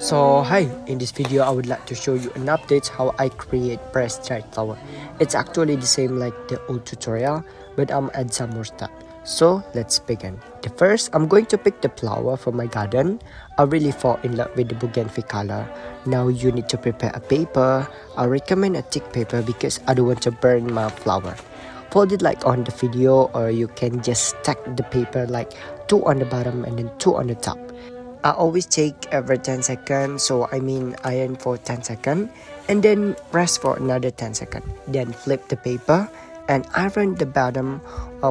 So hi, in this video I would like to show you an update how I create pressed dried flower. It's actually the same like the old tutorial, but I'm add some more stuff. So let's begin. The first, I'm going to pick the flower from my garden. I really fall in love with the bougainville color. Now you need to prepare a paper. I recommend a thick paper because I don't want to burn my flower. Fold it like on the video, or you can just stack the paper like 2 on the bottom and then 2 on the top. I always take every 10 seconds, so I mean iron for 10 seconds and then rest for another 10 seconds. Then flip the paper and iron the bottom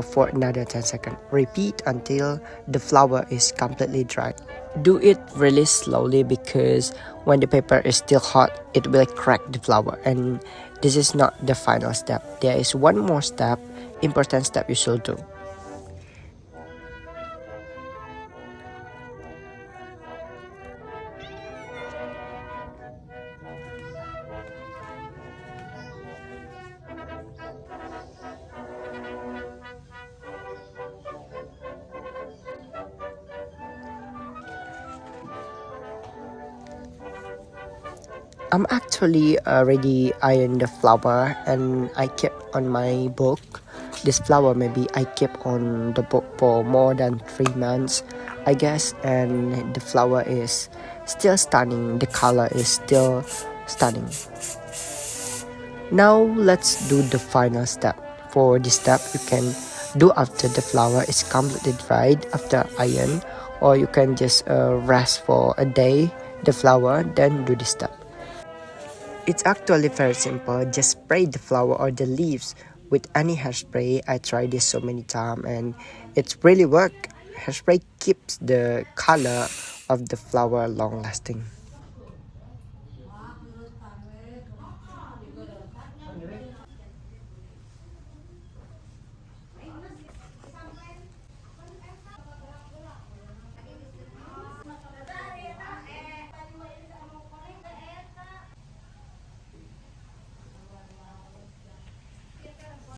for another 10 seconds. Repeat until the flower is completely dry. Do it really slowly because when the paper is still hot, it will crack the flower, and this is not the final step. There is one more step, important step you should do. I'm actually already ironed the flower and I kept on my book. This flower maybe I kept on the book for more than 3 months, I guess, and the flower is still stunning. The color is still stunning. Now let's do the final step. For this step, you can do after the flower is completely dried after iron, or you can just rest for a day the flower, then do this step. It's actually very simple. Just spray the flower or the leaves with any hairspray. I tried this so many times and it's really work. Hairspray keeps the color of the flower long lasting.